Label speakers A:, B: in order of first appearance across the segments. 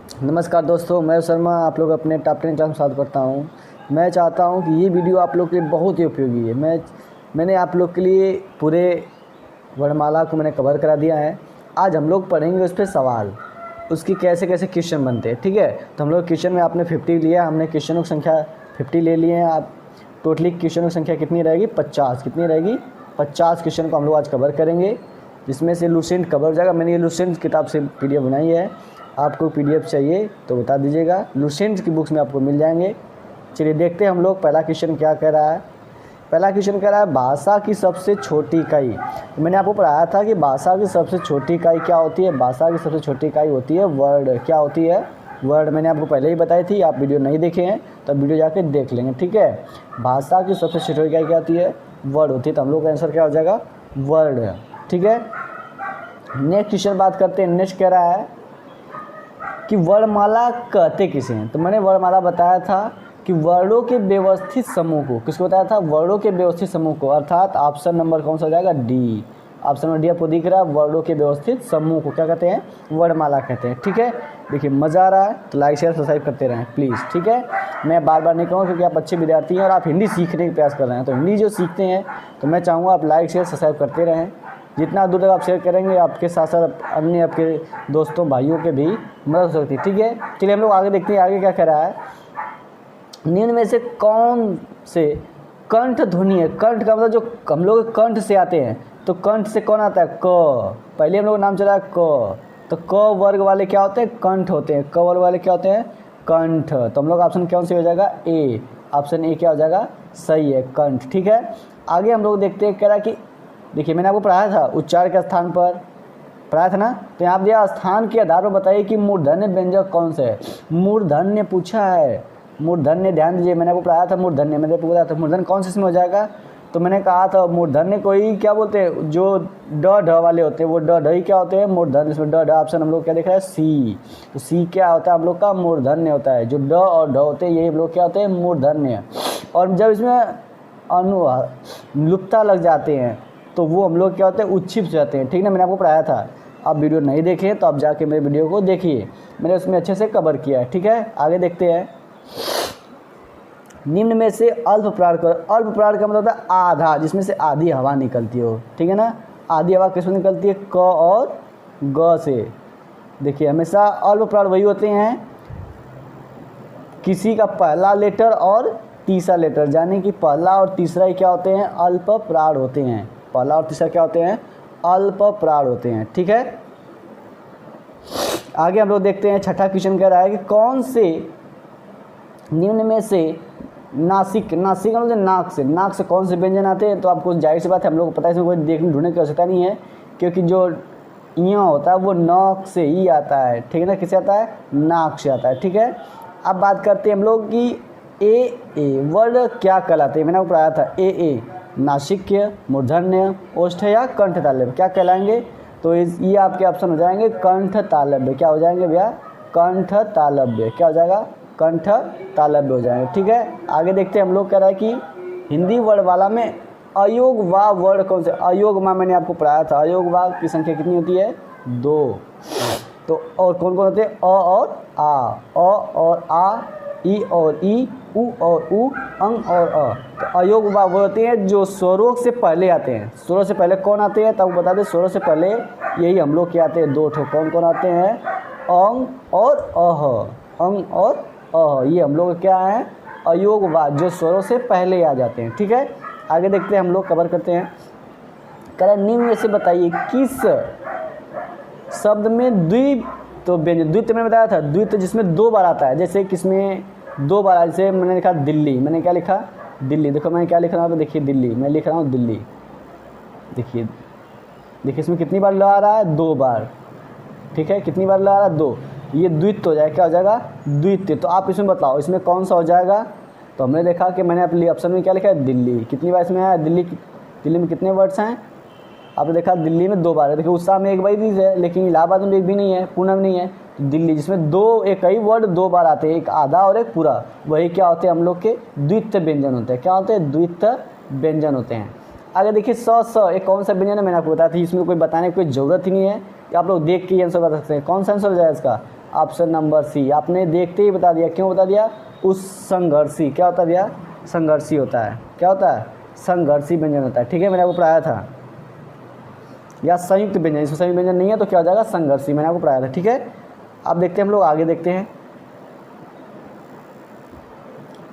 A: नमस्कार दोस्तों, मैं शर्मा आप लोग अपने टॉप 10 क्लास में स्वागत करता हूँ। मैं चाहता हूँ कि ये वीडियो आप लोग के लिए बहुत ही उपयोगी है। मैंने आप लोग के लिए पूरे वर्णमाला को मैंने कवर करा दिया है। आज हम लोग पढ़ेंगे उस पर सवाल, उसकी कैसे कैसे क्वेश्चन बनते हैं। ठीक है, तो हम लोग क्वेश्चन में आपने 50 लिया, हमने क्वेश्चनों की संख्या 50 ले लिए हैं। आप टोटली क्वेश्चनों की संख्या कितनी रहेगी? 50। कितनी रहेगी? 50 क्वेश्चन को हम लोग आज कवर करेंगे, जिसमें से लूसेंट कवर हो जाएगा। मैंने ये लूसेंट किताब से PDF बनाई है। आपको PDF चाहिए तो बता दीजिएगा, लूसेंट की बुक्स में आपको मिल जाएंगे। चलिए देखते हैं हम लोग पहला क्वेश्चन क्या कह रहा है। पहला क्वेश्चन कह रहा है भाषा की सबसे छोटी इकाई। तो मैंने आपको पढ़ाया था कि भाषा की सबसे छोटी इकाई क्या होती है। भाषा की सबसे छोटी इकाई होती है वर्ड। क्या होती है? वर्ड। मैंने आपको पहले ही बताई थी, आप वीडियो नहीं देखे हैं तो वीडियो जाके देख लेंगे। ठीक है, भाषा की सबसे छोटी इकाई क्या होती है? वर्ड होती है। तो हम लोग का आंसर क्या हो जाएगा? वर्ड। ठीक है, नेक्स्ट क्वेश्चन बात करते हैं। नेक्स्ट कह रहा है कि वर्णमाला कहते किसे हैं। तो मैंने वर्णमाला बताया था कि वर्णों के व्यवस्थित समूह को। किसको बताया था? वर्णों के व्यवस्थित समूह को, अर्थात ऑप्शन नंबर कौन सा हो जाएगा? डी। ऑप्शन नंबर डी आपको दिख रहा है। वर्णों के व्यवस्थित समूह को क्या कहते हैं? वर्णमाला कहते हैं। ठीक है, देखिए मज़ा आ रहा है तो लाइक शेयर सब्सक्राइब करते रहें प्लीज़। ठीक है, मैं बार बार नहीं कहूँगा क्योंकि आप अच्छे विद्यार्थी हैं और आप हिंदी सीखने का प्रयास कर रहे हैं। तो हिंदी जो सीखते हैं तो मैं चाहूँगा आप लाइक शेयर सब्सक्राइब करते रहें। जितना दूर तक आप शेयर करेंगे, आपके साथ साथ अन्य आपके दोस्तों भाइयों के भी मदद हो सकती है। ठीक है, चलिए हम लोग आगे देखते हैं। आगे क्या कह रहा है? निम्न में से कौन से कंठ ध्वनि है? कंठ का मतलब जो हम लोग कंठ से आते हैं, तो कंठ से कौन आता है? क। पहले हम लोग नाम चला है क, तो क वर्ग वाले क्या होते हैं? कंठ होते हैं। क वर्ग वाले क्या होते हैं? कंठ। तो हम लोग ऑप्शन कौन से हो जाएगा? ए। ऑप्शन ए क्या हो जाएगा? सही है, कंठ। ठीक है, आगे हम लोग देखते हैं। कह रहा है कि देखिए मैंने आपको पढ़ाया था उच्चार के स्थान पर, पढ़ाया था ना। तो यहाँ दिया स्थान के आधार पर बताइए कि मूर्धन्य व्यंजक कौन सा है। मूर्धन्य पूछा है, मूर्धन्य। ध्यान दीजिए, मैंने आपको पढ़ाया था मूर्धन्य। मैंने आपको बताया था मूर्धन्य कौन से इसमें हो जाएगा। तो मैंने कहा था मूर्धन्य को ही क्या बोलते हैं? जो ड ढ वाले होते हैं वो ड ढ ही क्या होते हैं? मूर्धन्य। इसमें ड ढ ऑप्शन हम लोग क्या देख रहे हैं? सी। तो सी क्या होता है हम लोग का? मूर्धन्य होता है। जो ड और ढ होते हैं यही हम लोग क्या होते हैं? मूर्धन्य। और जब इसमें लुप्ता लग जाते हैं तो वो हम लोग क्या होते हैं? उच्छिष्ट जाते हैं। ठीक ना, मैंने आपको पढ़ाया था। आप वीडियो नहीं देखे तो आप जाके मेरे वीडियो को देखिए, मैंने उसमें अच्छे से कवर किया है। ठीक है, आगे देखते हैं। निम्न में से अल्प प्राण का, अल्प प्राण का मतलब होता है आधा, जिसमें से आधी हवा निकलती हो। ठीक है ना, आधी हवा किसमें निकलती है? क और ग से। देखिए हमेशा अल्प प्राण वही होते हैं किसी का पहला लेटर और तीसरा लेटर, यानी कि पहला और तीसरा ही क्या होते हैं? अल्प प्राण होते हैं। पहला और तीसरा क्या होते हैं? अल्प प्राण होते हैं। ठीक है, आगे हम लोग देखते हैं। छठा क्वेश्चन कह रहा है कि कौन से निम्न में से नासिक, नासिक मतलब नाक से, नाक से कौन से व्यंजन आते हैं? तो आपको जाहिर सी बात है हम लोग को पता है, इसमें कोई देखने ढूंढने की आवश्यकता नहीं है, क्योंकि जो इया होता है वो नाक से ही आता है। ठीक है ना, किससे आता है? नाक से आता है। ठीक है, अब बात करते हैं हम लोग कि ए वर्ड क्या कहलाते हैं। मैंने आपको पढ़ाया था ए नासिक्य, मूर्धन्य, ओष्ठ या कंठ तालव्य क्या कहलाएंगे? तो ये आपके ऑप्शन हो जाएंगे कंठ तालव्य। क्या हो जाएंगे भैया? कंठ तालव्य। क्या हो जाएगा? कंठ तालव्य हो जाएंगे। ठीक है, आगे देखते हैं हम लोग। कह रहा है कि हिंदी वर्णमाला में अयोग वा वर्ड कौन से? अयोग वा मैंने आपको पढ़ाया था। अयोग वा की संख्या कितनी होती है? 2। तो और कौन कौन होते हैं? अ और आ, अ और आ, ई और ई, उ और उ, अंग और अ। तो अयोग वा वो होते हैं जो स्वरों से पहले आते हैं। स्वरों से पहले कौन आते हैं? तब बता दें, स्वरों से पहले यही हम लोग क्या आते हैं? 2 ठो। कौन कौन आते हैं? अंग और अह। अंग और अह, ये हम लोग क्या है? अयोग वा, जो स्वरों से पहले आ जाते हैं। ठीक है, आगे देखते हैं हम लोग, कवर करते हैं। कह रहा निम्न में से बताइए किस शब्द में द्वि, तो व्यंजन द्वित मैंने बताया था, द्वित जिसमें 2 बार आता है। जैसे किसमें 2 बार? जैसे मैंने लिखा दिल्ली। मैंने क्या लिखा? दिल्ली। देखो मैंने क्या लिख रहा हूँ, देखिए दिल्ली, मैं लिख रहा हूँ दिल्ली। देखिए देखिए इसमें कितनी बार ल आ रहा है? 2 बार। ठीक है, कितनी बार ल आ रहा है? 2। ये द्वित हो जाएगा। क्या हो जाएगा? द्वित। तो आप इसमें बताओ इसमें कौन सा हो जाएगा? तो हमने देखा कि मैंने अपने ऑप्शन में क्या लिखा है? दिल्ली। कितनी बार इसमें आया? दिल्ली। दिल्ली में कितने वर्ड्स हैं? आपने देखा दिल्ली में 2 बार है। देखिए उत्साह में 1 बार भी है, लेकिन इलाहाबाद में 1 भी नहीं है, पूना में नहीं है। तो दिल्ली जिसमें 2, एक ही वर्ड 2 बार आते हैं, एक आधा और एक पूरा, वही क्या होते हैं? हम लोग के द्वित व्यंजन होते हैं। क्या होते हैं? द्वित व्यंजन होते हैं। आगे देखिए स एक कौन सा व्यंजन है? मैंने आपको बताया था, इसमें कोई बताने की कोई ज़रूरत ही नहीं है, आप लोग देख के आंसर बता सकते हैं। कौन सा आंसर हो जाएगा इसका? Option number C. आपने देखते ही बता दिया, क्यों बता दिया? उस संघर्षी, क्या होता दिया? संघर्षी होता है। क्या होता है? संघर्षी व्यंजन होता है। ठीक है, मैंने आपको पढ़ाया था। या संयुक्त व्यंजन, इसमें संयुक्त व्यंजन नहीं है तो क्या हो जाएगा? संघर्षी, मैंने आपको पढ़ाया था। ठीक है, अब देखते हैं हम लोग आगे, देखते हैं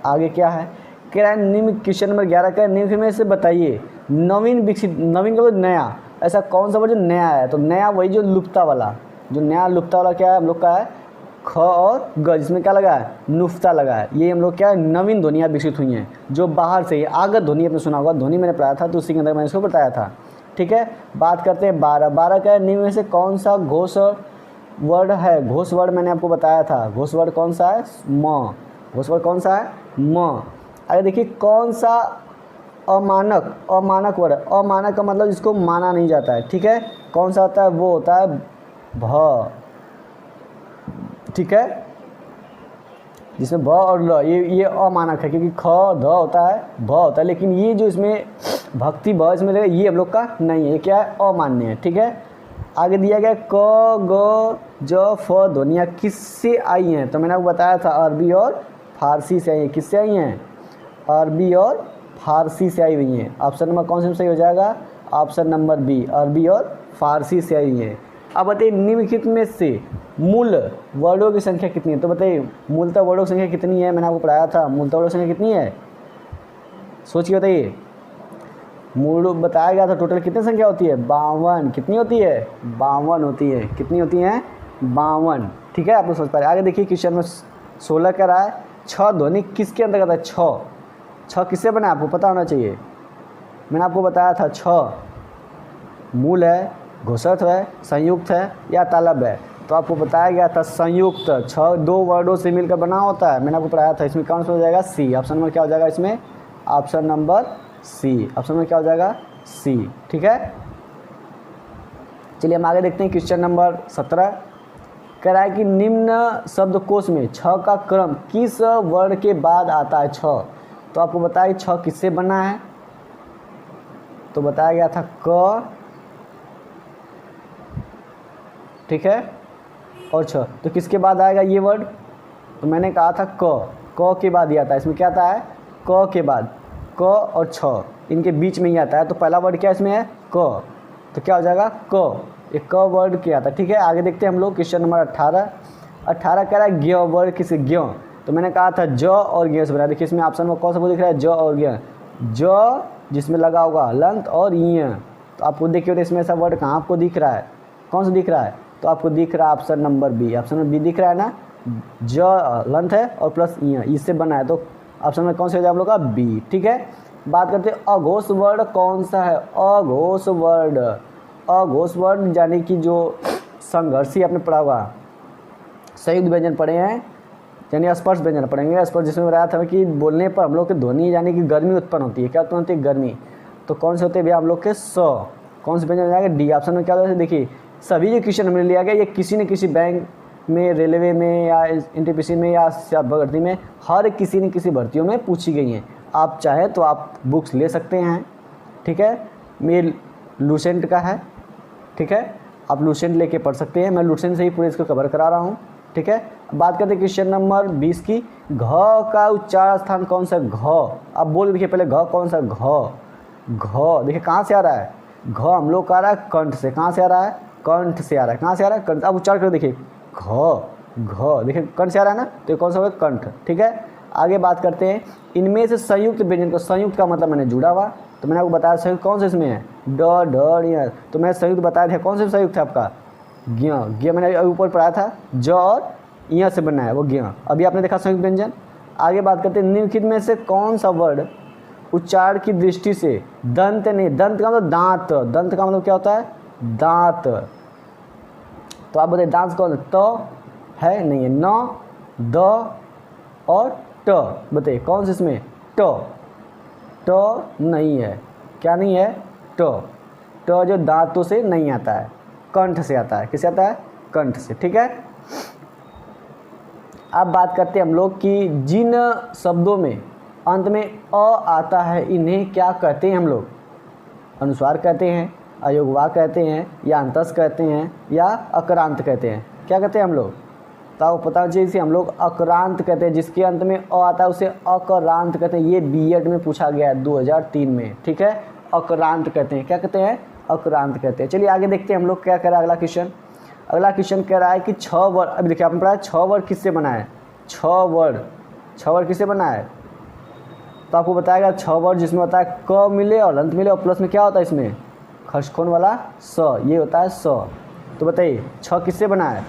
A: आगे क्या है। कह रहा है निम्न क्वेश्चन नंबर 11 का निम्न में से बताइए नवीन विकसित, नवीन का मतलब नया, ऐसा कौन सा वर्ड जो नया है? तो नया वही जो लुप्ता वाला, जो नया लुप्ता वाला क्या है हम लोग का है? ख और ग, जिसमें क्या लगा है? नुफ्ता लगा है। ये हम लोग क्या है? नवीन ध्वनियाँ विकसित हुई हैं जो बाहर से ही। आगत ध्वनि आपने सुना होगा, ध्वनि मैंने पढ़ाया था तो उसी के अंदर मैंने इसको बताया था। ठीक है, बात करते हैं 12 का निम्न में से कौन सा घोष वर्ड है? घोष वर्ड मैंने आपको बताया था, घोष वर्ड कौन सा है? म। घोष वर्ड कौन सा है? म। आगे देखिए कौन सा अमानक, अमानक वर्ड, अमानक का मतलब जिसको माना नहीं जाता है। ठीक है, कौन सा होता है? वो होता है भ। ठीक है, जिसमें भ और ल, ये अमानक है क्योंकि ख ध होता है, भ होता है, लेकिन ये जो इसमें भक्ति भ इसमें लगेगा, ये हम लोग का नहीं है, ये क्या है? अमान्य है। ठीक है, आगे दिया गया क ग ज फ ध्वनियाँ किससे आई हैं? तो मैंने आपको बताया था अरबी और फारसी से आई हैं। किससे आई हैं? अरबी और फारसी से आई हुई हैं। ऑप्शन नंबर कौन सा सही हो जाएगा? ऑप्शन नंबर बी, अरबी और फारसी से आई हैं। अब बताइए निम्नलिखित में से मूल वर्डों की संख्या कितनी है? तो बताइए मूलतः वर्डों की संख्या कितनी है? मैंने आपको पढ़ाया था, मूलतः वर्डों की संख्या कितनी है? सोच के बताइए। मूल बताया गया था टोटल कितनी संख्या होती है? 52। कितनी होती है? 52 होती है। कितनी होती हैं? 52। ठीक है, आप लोग सोच पा रहे। आगे देखिए क्वेश्चन में 16 कह रहा है छ ध्वनि किसके अंतर्गत है? छ। छ किससे बना है आपको पता होना चाहिए। मैंने आपको बताया था छ मूल है, घोषक है, संयुक्त है या तालब है। तो आपको बताया गया था संयुक्त, छ दो वर्डों से मिलकर बना होता है। मैंने आपको पढ़ाया था। इसमें कौन सा हो जाएगा? सी। ऑप्शन नंबर क्या हो जाएगा इसमें? Option number C. Option number क्या हो जाएगा? सी। ठीक है, चलिए हम आगे देखते हैं। क्वेश्चन नंबर 17 कह रहा है कि निम्न शब्दकोश में छ का क्रम किस वर्ण के बाद आता है? छ। तो आपको बताया छ किससे बना है? तो बताया गया था क, ठीक है, और छ। तो किसके बाद आएगा ये वर्ड? तो मैंने कहा था क के बाद ही आता है। इसमें क्या आता है? क के बाद, क और छ इनके बीच में ही आता है। तो पहला वर्ड क्या इसमें है? क। तो क्या हो जाएगा? क। एक क वर्ड क्या आता है। ठीक है, आगे देखते हैं हम लोग। क्वेश्चन नंबर 18 कह रहा है ज्ञ वर्ड किसे? ज्ञ। तो मैंने कहा था ज और ज्ञ से बना। देखिए इसमें ऑप्शन में कौन सा वो दिख रहा है? ज और ज्ञ। ज जिसमें लगा होगा हलंत और य। तो आपको देखिए तो इसमें ऐसा वर्ड कहाँ आपको दिख रहा है? कौन सा दिख रहा है? तो आपको दिख रहा है option number B. Option number B दिख रहा है ना? ज हलंत है और प्लस य, इससे बना है। तो ऑप्शन में कौन सा हो जाएगा आप लोग का? बी। ठीक है, बात करते हैं अघोष वर्ड कौन सा है? अघोष वर्ड, अघोष वर्ड यानी कि जो संघर्षी आपने पढ़ा होगा। संयुक्त व्यंजन पढ़े हैं यानी स्पर्श व्यंजन पढ़ेंगे। स्पर्श जिसमें बताया था कि बोलने पर हम लोग के ध्वनि यानी कि गर्मी उत्पन्न होती है। क्या उत्पन्न होती है? गर्मी। तो कौन से होते हैं भैया हम लोग के? स। कौन से व्यंजन हो जाएगा? डी। ऑप्शन में क्या होता है? देखिए सभी जो क्वेश्चन हमने लिया गया ये किसी न किसी बैंक में, रेलवे में या एनटीपीसी में या भर्ती में, हर किसी न किसी भर्तियों में पूछी गई हैं। आप चाहे तो आप बुक्स ले सकते हैं। ठीक है, ये लूसेंट का है। ठीक है, आप लूसेंट लेके पढ़ सकते हैं। मैं लूसेंट से ही पूरे इसको कवर करा रहा हूँ। ठीक है, बात करते हैं क्वेश्चन नंबर 20 की। घ का उच्चारण स्थान कौन सा? घ। अब बोल देखिए पहले घ कौन सा? घ। घ देखिए कहाँ से आ रहा है? घ हम लोग का आ रहा है कंठ से। कहाँ से आ रहा है? कंठ से आ रहा है। कहाँ से आ रहा है? कंठ। अब उच्चारण कर देखिए घ, घ देखिए कंठ से आ रहा है ना? तो ये कौन सा होगा? कंठ। ठीक है, आगे बात करते हैं इनमें से संयुक्त व्यंजन को। संयुक्त का मतलब मैंने जुड़ा हुआ, तो मैंने आपको बताया संयुक्त कौन से इसमें है? ड ढ य। तो मैं संयुक्त बताया था कौन से संयुक्त है आपका? ज्ञ। ज्ञ मैंने ऊपर पढ़ाया था ज और य से बनना है वो ज्ञ। अभी आपने देखा संयुक्त व्यंजन। आगे बात करते हैं निम्नलिखित में से कौन सा वर्ड उच्चारण की दृष्टि से दंत नहीं, दंत का मतलब दांत, दंत का मतलब क्या होता है? दांत। तो आप बताइए दांत कौन? त है नहीं है? न, द और ट। बताइए कौन से इसमें? ट। ट नहीं है। क्या नहीं है? ट। ट जो दांतों से नहीं आता है, कंठ से आता है। किससे आता है? कंठ से। ठीक है, अब बात करते हैं हम लोग कि जिन शब्दों में अंत में अ आता है इन्हें क्या कहते हैं हम लोग? अनुस्वार कहते हैं, अयोगवाक कहते हैं, या अंतस कहते हैं, या अकरांत कहते हैं। क्या कहते हैं हम लोग? तो आपको पता चाहिए इसे हम लोग अक्रांत कहते हैं, जिसके अंत में अ आता है उसे अक्रांत कहते हैं। ये बीएड में पूछा गया है 2003 में, ठीक है। अक्रांत कहते हैं, क्या कहते हैं, अक्रांत कहते हैं। चलिए आगे देखते हैं हम लोग क्या कह रहा है अगला क्वेश्चन। अगला क्वेश्चन कह रहा है कि 6 वर्ड, अभी देखिए आपने पढ़ा है 6 वर्ड किससे बना है, 6 वर्ड किससे बना है। तो आपको बताएगा 6 वर्ड जिसमें होता है क मिले और अंत मिले और प्लस में क्या होता है इसमें खसखोन वाला स, ये होता है स। तो बताइए 6 किससे बना है।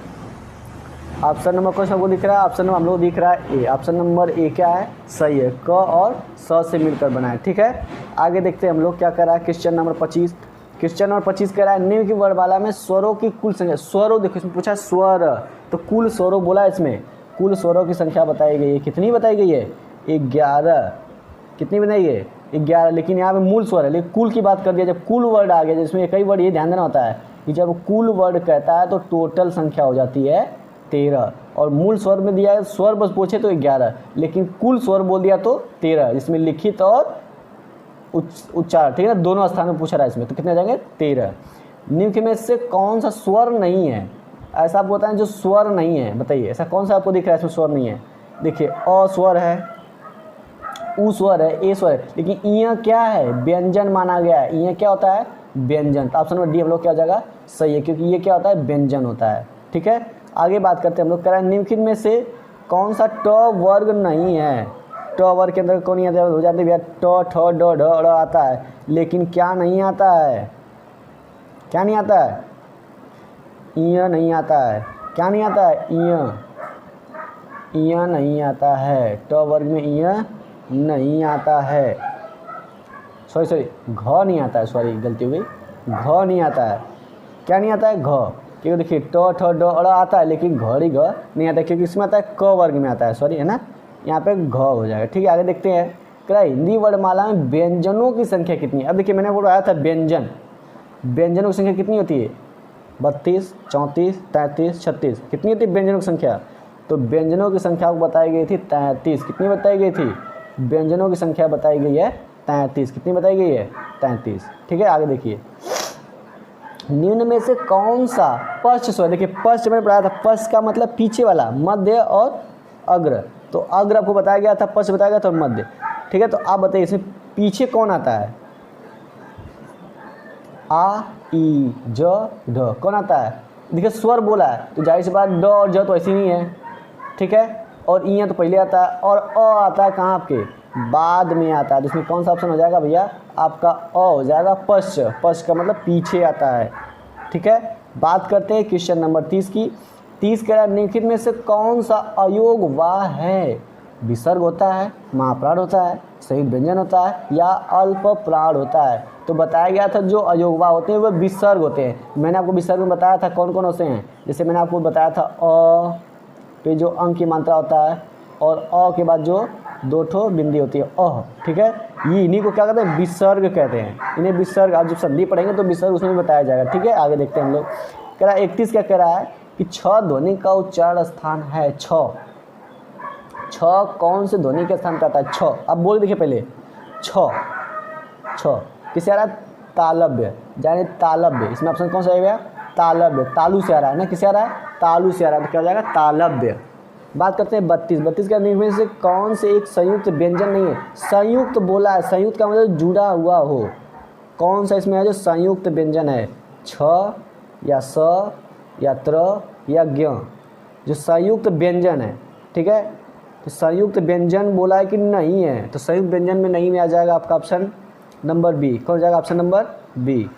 A: ऑप्शन नंबर कौन सा आपको दिख रहा है, ऑप्शन नंबर हम लोग दिख रहा है ए। ऑप्शन नंबर ए क्या है, सही है, क और स से मिलकर बना है, ठीक है। आगे देखते हैं हम लोग क्या कर रहा है। क्वेश्चन नंबर 25, क्वेश्चन नंबर 25 कह रहा है निम्न की वर्णमाला में स्वरों की कुल संख्या, स्वरों देखो इसमें पूछा स्वर, तो कुल स्वरों बोला है, इसमें कुल स्वरों की संख्या बताई गई है। कितनी बताई गई है, 11। कितनी बनाई है, 11। लेकिन यहाँ पे मूल स्वर है, लेकिन कुल की बात कर दिया। जब कुल वर्ड आ गया, जिसमें कई वर्ड, ये ध्यान देना होता है कि जब कुल वर्ड कहता है तो टोटल संख्या हो जाती है 13, और मूल स्वर में दिया है स्वर बस पूछे तो 11, लेकिन कुल स्वर बोल दिया तो 13, जिसमें लिखित और उच्चार, ठीक है ना, दोनों स्थान में पूछा रहा है इसमें। तो कितने आ जाएंगे 13। निम्न में से कौन सा स्वर नहीं है, ऐसा आप बताएं जो स्वर नहीं है, बताइए ऐसा कौन सा आपको दिख रहा है इसमें स्वर नहीं है। देखिए अ स्वर है, उ स्वर है, ए स्वर है, लेकिन इया क्या है, व्यंजन माना गया है। इया क्या होता है, व्यंजन। तो ऑप्शन नंबर डी हम लोग क्या हो जाएगा, सही है, क्योंकि ये क्या होता है, व्यंजन होता है, ठीक है। आगे बात करते हैं हम लोग, कह रहे हैं निम्नलिखित में से कौन सा ट वर्ग नहीं है। ट वर्ग के अंदर कौन नहीं आता है, हो जाते भैया ट ठ ड ढ ड़ आता है, लेकिन क्या नहीं आता है, क्या नहीं आता है, इया नहीं आता है। क्या नहीं आता है, इया नहीं आता है। ट वर्ग में इया नहीं आता है, सॉरी घ नहीं आता है, सॉरी गलती हो गई, घ नहीं आता है। क्या नहीं आता है, घ, क्योंकि देखिए ट ठ ड ड़ आता है, लेकिन घड़ी घ नहीं आता है, क्योंकि इसमें आता है क वर्ग में आता है, सॉरी, है ना, यहाँ पे घ हो जाएगा, ठीक है। आगे देखते हैं, क्या हिंदी वर्णमाला में व्यंजनों की संख्या कितनी है। अब देखिए मैंने बोला था व्यंजन, व्यंजनों की संख्या कितनी होती है, 32, 34, 33, 36, कितनी होती है व्यंजनों की संख्या। तो व्यंजनों की संख्या को बताई गई थी 33। कितनी बताई गई थी, व्यंजनों की संख्या बताई गई है 33। कितनी बताई गई है, 33, ठीक है। आगे देखिए, निम्न में से कौन सा पश्च स्वर, देखिए पश्च में पढ़ाया था, पश्च का मतलब पीछे वाला, मध्य और अग्र। तो अग्र आपको बताया गया था, पश्च बताया गया था, मध्य, ठीक है। तो आप बताइए इसमें पीछे कौन आता है, आ ई ज ढ कौन आता है। देखिए स्वर बोला है तो जाहिर सी बात ड और ज तो ऐसी नहीं है, ठीक है, और ई तो पहले आता है, और अ आता है कहाँ, आपके बाद में आता है। तो इसमें कौन सा ऑप्शन हो जाएगा भैया, आपका अ हो जाएगा, पश्च। पश्च का मतलब पीछे आता है, ठीक है। बात करते हैं क्वेश्चन नंबर 30 की। 30 कह रहा है निम्नलिखित में से कौन सा अयोग वाह है। विसर्ग होता है, महाप्राण होता है, संयुक्त व्यंजन होता है, या अल्प प्राण होता है। तो बताया गया था जो अयोगवा होते हैं वो विसर्ग होते हैं। मैंने आपको विसर्ग में बताया था कौन कौन होते हैं, जैसे मैंने आपको बताया था अ पे जो अंक की मात्रा होता है, और अ के बाद जो 2 ठो बिंदी होती है अह, ठीक है। ये इन्हीं को क्या कहते हैं, विसर्ग कहते हैं। इन्हें विसर्ग, आप जब संधि पढ़ेंगे तो विसर्ग उसमें भी बताया जाएगा, ठीक है। आगे देखते हैं हम लोग, कह रहा है 31 क्या कह रहा है कि 6 ध्वनि का उच्चारण स्थान है। 6 कौन से ध्वनि के स्थान पर आता है, 6। अब बोल देखिए पहले 6 किससे आ रहा है, तालव्य, यानी तालव्य। इसमें ऑप्शन कौन सा है भैया, तालव्य, तालु से आ रहा है ना, किससे आ रहा है, तालु से आ रहा है, तो क्या हो जाएगा, तालव्य। बात करते हैं 32 का निम्न में से कौन से एक संयुक्त व्यंजन नहीं है। संयुक्त बोला है, संयुक्त का मतलब जुड़ा हुआ हो। कौन सा इसमें है जो संयुक्त व्यंजन है, छ या स या त्र या ज्ञ, जो संयुक्त व्यंजन है, ठीक है। तो संयुक्त व्यंजन बोला है कि नहीं है, तो संयुक्त व्यंजन में नहीं में आ जाएगा आपका ऑप्शन नंबर बी। कौन जाएगा, ऑप्शन नंबर बी।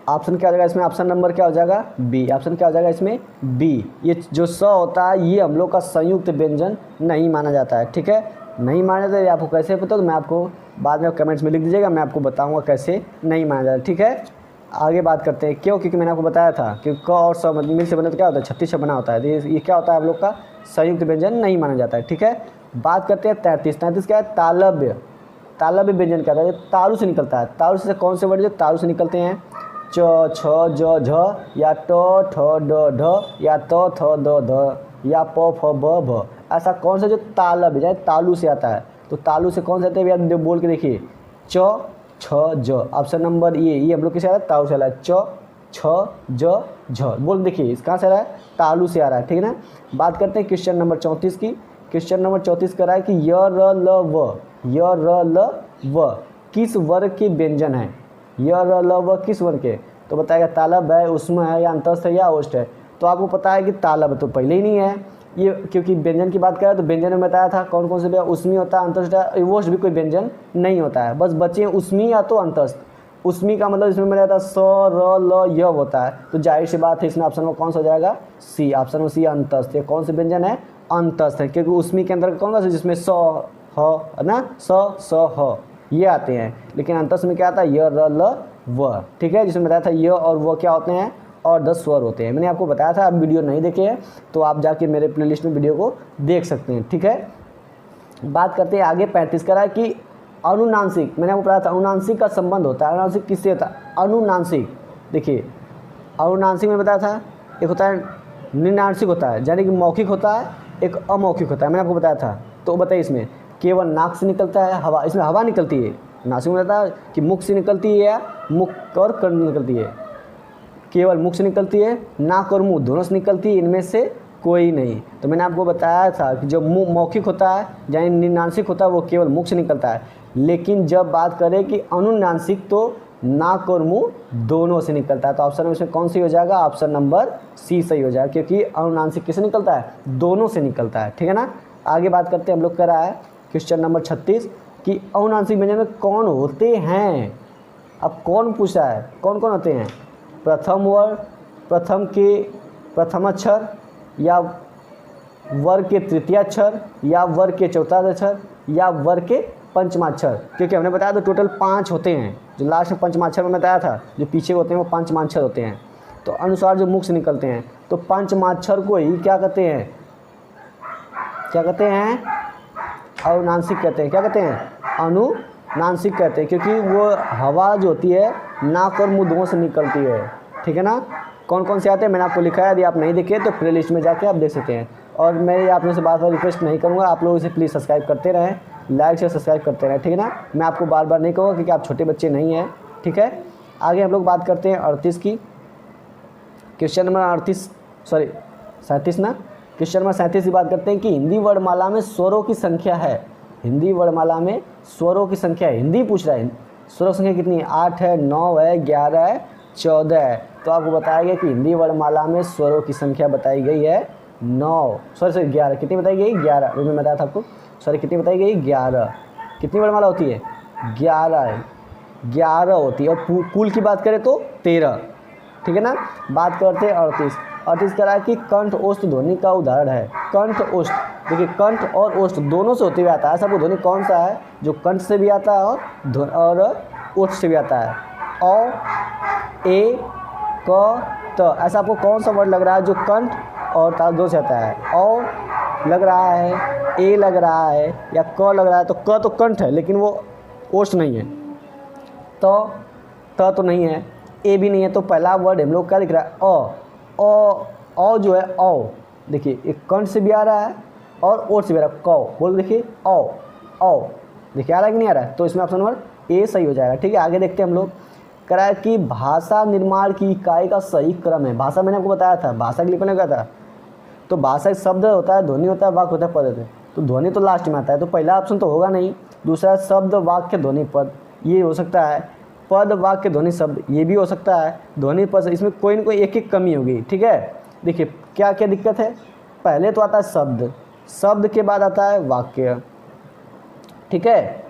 A: ऑप्शन क्या हो जाएगा इसमें, ऑप्शन नंबर क्या हो जाएगा, बी। ऑप्शन क्या हो जाएगा इसमें, बी। ये जो स होता है ये हम लोग का संयुक्त व्यंजन नहीं माना जाता है, ठीक है। नहीं माना जाता है, आपको कैसे पता, तो मैं आपको बाद में कमेंट्स में लिख दीजिएगा, मैं आपको बताऊंगा कैसे नहीं माना जाता, ठीक है। आगे बात करते हैं, क्यों, क्योंकि मैंने आपको बताया था कि क और स मिल से बने तो क्या होता है, 36 से बना होता है। तो ये क्या होता है हम लोग का संयुक्त व्यंजन नहीं माना जाता है, ठीक है। बात करते हैं 33 क्या है, तालव्य। तालव्य व्यंजन क्या होता है, तालु से निकलता है। तालु से कौन से वर्ड जो तालु से निकलते हैं, च छ ज झ, या ट ठ ड ढ, या त थ द ध, या प फ ब भ। ऐसा कौन सा जो तालव्य है तालु से आता है, तो तालु से कौन से आते हैं भैया, बोल के देखिए, च छ ज। ऑप्शन नंबर ये हम लोग किसे आ रहा है, तालु से आ रहा है, च छ ज झ। बोल देखिए इस कहाँ से आ रहा है, तालु से आ रहा है, ठीक है ना। बात करते हैं क्वेश्चन नंबर 34 की। क्वेश्चन नंबर 34 कर रहा है कि य र ल व, य र ल व किस वर्ग के व्यंजन है। य र ल व किस वर्ग के, तो बताएगा तालब है, उष्म है, या अंतस्थ है, या ओष्ठ है। तो आपको पता है कि तालब तो पहले ही नहीं है ये, क्योंकि व्यंजन की बात करें तो व्यंजन में बताया था कौन कौन से, उष्मी होता है, अंतस्थ है, ओष्ठ भी कोई व्यंजन नहीं होता है, बस बचे उष्मी या तो अंतस्थ। उष्मी का मतलब इसमें मिला था स र ल य होता है, तो जाहिर सी बात है इसमें ऑप्शन में कौन सा हो जाएगा, सी। ऑप्शन में सी अंतस्थ। ये कौन से व्यंजन है, अंतस्थ है, क्योंकि उष्मी के अंदर कौन सा है जिसमें स ह ना, स ह ये आते हैं, लेकिन अंतस्थ में क्या आता है, य र ल व, ठीक है, जिसमें बताया था य और व क्या होते हैं, और 10 स्वर होते हैं। मैंने आपको बताया था, आप वीडियो नहीं देखे हैं तो आप जाके मेरे प्लेलिस्ट में वीडियो को देख सकते हैं, ठीक है। बात करते हैं आगे 35 का है कि अनुनासिक, मैंने आपको बताया था अनुनासिक का संबंध होता है। अनुनासिक किससे होता है, अनुनासिक, देखिए अनुनासिक में बताया था एक होता है निनासिक होता है, यानी कि मौखिक होता है, एक अमौखिक होता है, मैंने आपको बताया था। तो बताइए इसमें केवल नाक से निकलता है हवा, इसमें हवा निकलती है। नासिक में बताया कि मुख से निकलती है या मुख और कर्ण निकलती है, केवल मुख से निकलती है, नाक और मुंह दोनों से निकलती है, इनमें से कोई नहीं। तो मैंने आपको बताया था कि जो मुँह मौखिक होता है यानी निनासिक होता है वो केवल मुख से निकलता है, लेकिन जब बात करें कि अनुनासिक तो नाक और मुंह दोनों से निकलता है। तो ऑप्शन में इसमें कौन सी हो जाएगा, ऑप्शन नंबर सी सही हो जाएगा, क्योंकि अनुनासिक किससे निकलता है, दोनों से निकलता है, ठीक है ना। आगे बात करते हैं हम लोग कर रहा है क्वेश्चन नंबर 36 कि अनुनासिक व्यंजन में कौन होते हैं। अब कौन पूछा है, कौन कौन होते हैं, प्रथम वर्ण, प्रथम के प्रथम अक्षर, या वर्ग के तृतीय अक्षर, या वर्ग के चौथा अक्षर, या वर्ग के पंचमाक्षर। क्योंकि हमने बताया तो टोटल 5 होते हैं, जो लास्ट में पंचमाक्षर में बताया था, जो पीछे होते हैं वो पंचमाक्षर होते हैं। तो अनुसार जो मुख से निकलते हैं तो पंचमाक्षर को ही क्या कहते हैं, क्या कहते हैं, अनुनासिक कहते हैं। क्या कहते हैं, अनुनासिक कहते हैं, क्योंकि वो हवा जो होती है नाक और मुंह दोनों से निकलती है, ठीक है ना। कौन कौन से आते हैं मैंने आपको लिखा है, यदि आप नहीं देखे तो प्ले लिस्ट में जाके आप देख सकते हैं। और मैं आप लोगों से बार बार रिक्वेस्ट नहीं करूँगा, आप लोग इसे प्लीज़ सब्सक्राइब करते रहें, लाइक से सब्सक्राइब करते रहें, ठीक है ना। मैं आपको बार बार नहीं कहूँगा क्योंकि आप छोटे बच्चे नहीं हैं, ठीक है। आगे हम लोग बात करते हैं 38 की। क्वेश्चन नंबर 37 ना, क्वेश्चन नंबर 37 की बात करते हैं कि हिंदी वर्णमाला में स्वरों की संख्या है। हिंदी वर्णमाला में स्वरों की संख्या है, हिंदी पूछ रहा है, स्वरों की संख्या कितनी है, 8 है, 9 है, 11 है, 14 है। तो आपको बताया गया कि हिंदी वर्णमाला में स्वरों की संख्या बताई गई है 9, सॉरी 11, कितनी बताई गई, 11, मैं बताया था आपको, सॉरी कितनी बताई गई, 11। कितनी वर्णमाला होती है, 11 होती है, और कुल की बात करें तो 13, ठीक है ना। बात करते हैं 38 कह रहा है कि कंठ ओष्ठ ध्वनि का उदाहरण है। कंठ ओष्ठ, देखिए कंठ और ओष्ठ दोनों से होते हुए आता है, ऐसा वो ध्वनि कौन सा है जो कंठ से भी आता है और ओष्ठ से भी आता है। औ ए क त, ऐसा आपको कौन सा वर्ड लग रहा है जो कंठ और ताल दो से आता है। औ लग रहा है, ए लग रहा है, या क लग रहा है। तो क तो कंठ है लेकिन वो ओष्ठ नहीं है, तो नहीं है, ए भी नहीं है। तो पहला वर्ड हम लोग क्या दिख रहा है, अ जो है औ, देखिए एक कंठ से भी आ रहा है और ओठ से भी आ रहा है, क बोल देखिए औ देखिए आ रहा है कि नहीं आ रहा है। तो इसमें ऑप्शन नंबर ए सही हो जाएगा, ठीक है। आगे देखते हैं हम लोग, कह रहा है कि भाषा निर्माण की इकाई का सही क्रम है। भाषा मैंने आपको बताया था, भाषा के लिए क्या था, तो भाषा शब्द होता है, ध्वनि होता है, वाक्य होता है, पद होता है। तो ध्वनि तो लास्ट में आता है, तो पहला ऑप्शन तो होगा नहीं। दूसरा शब्द वाक्य ध्वनि पद, ये हो सकता है। पद वाक्य ध्वनि शब्द, ये भी हो सकता है। ध्वनि पद, इसमें कोई ना कोई एक एक कमी होगी, ठीक है। देखिए क्या क्या दिक्कत है, पहले तो आता है शब्द, शब्द के बाद आता है वाक्य, ठीक है।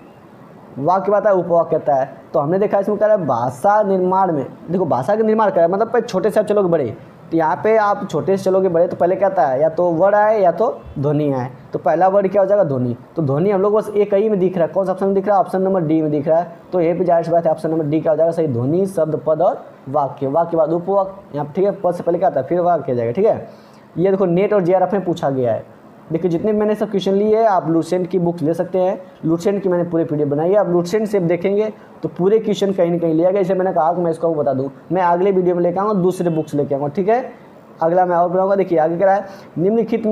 A: वाक्य के बाद आता है उपवाक्य आता है। तो हमने देखा इसमें कह रहा है भाषा निर्माण में, देखो भाषा का निर्माण कर मतलब पहले छोटे से आप चलोगे बड़े, तो यहाँ पे आप छोटे से चलोगे बड़े तो पहले क्या आता है, या तो वर्ड आए या तो ध्वनि आए। तो पहला वर्ड क्या हो जाएगा, ध्वनि। तो ध्वनि हम लोग बस एक ही में दिख रहा है, कौन सा ऑप्शन में दिख रहा है, ऑप्शन नंबर डी में दिख रहा है। तो यहीं पे जाहिर सी बात है ऑप्शन नंबर डी क्या हो जाएगा सही, ध्वनि शब्द पद और वाक्य। वाक्य के बाद उपवाक्य, यहाँ ठीक है, पद से पहले क्या आता है फिर वाक्य जाएगा, ठीक है। ये देखो नेट और जेआरएफ में पूछा गया है। देखिए जितने मैंने सब क्वेश्चन लिए हैं आप लुसेंट की बुक्स ले सकते हैं, लुसेंट की मैंने पूरी पीडीएफ बनाई है। आप लुसेंट से देखेंगे तो पूरे क्वेश्चन कहीं ना कहीं लिया गया। इसे मैंने कहा कि मैं इसको बता दूं, मैं अगले वीडियो में लेकर आऊँगा, दूसरे बुक्स लेके आऊँगा, ठीक है। अगला मैं और बनाऊँगा। देखिए आगे क्या है, निम्नलिखित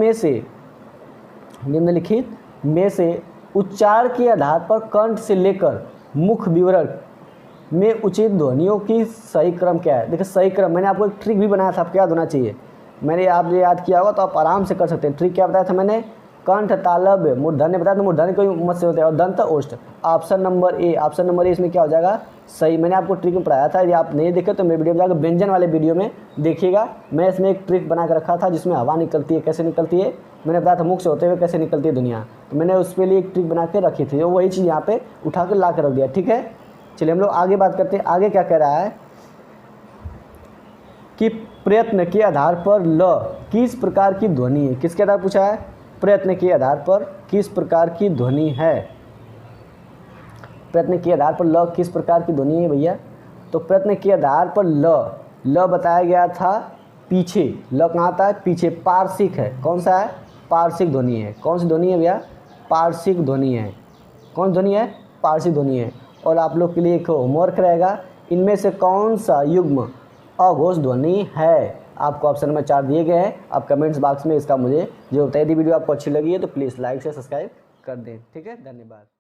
A: में से उच्चार के आधार पर कंठ से लेकर मुख विवरण में उचित ध्वनियों की सही क्रम क्या है। देखिए सही क्रम मैंने आपको एक ट्रिक भी बनाया था, आपको याद होना चाहिए, मैंने आपने याद किया होगा तो आप आराम से कर सकते हैं। ट्रिक क्या बताया था मैंने, कंठ तालव्य मूर्धन्य बताया था, मूर्धन्य कोई मत से होता है और दंत ओष्ठ। ऑप्शन नंबर ए इसमें क्या हो जाएगा सही। मैंने आपको ट्रिक में पढ़ाया था, यदि आप नहीं देखे तो मेरे वीडियो में जाकर व्यंजन वाले वीडियो में देखिएगा। मैं इसमें एक ट्रिक बना कर रखा था जिसमें हवा निकलती है, कैसे निकलती है मैंने बताया था, मुख से होते हुए कैसे निकलती है दुनिया, तो मैंने उसके लिए एक ट्रिक बना के रखी थी, और वही चीज़ यहाँ पे उठा कर ला कर रख दिया। ठीक है, चलिए हम लोग आगे बात करते हैं। आगे क्या कह रहा है कि प्रयत्न के आधार पर ल किस प्रकार की ध्वनि है। किसके आधार पूछा है, प्रयत्न के आधार पर किस प्रकार की ध्वनि है। प्रयत्न के आधार पर ल किस प्रकार की ध्वनि है भैया, तो प्रयत्न के आधार पर ल बताया गया था पीछे। ल कहाँ आता है, पीछे। पार्श्विक है, कौन सा है, पार्श्विक ध्वनि है। कौन सी ध्वनि है भैया, पार्श्विक ध्वनि है। कौन ध्वनि है, पार्श्विक ध्वनि है। और आप लोग के लिए एक होमवर्क रहेगा, इनमें से कौन सा युग्म अघोष ध्वनि है। आपको ऑप्शन नंबर 4 दिए गए हैं, आप कमेंट्स बॉक्स में इसका मुझे जो बताइए। यदि वीडियो आपको अच्छी लगी है तो प्लीज़ लाइक से सब्सक्राइब कर दें। ठीक है, धन्यवाद।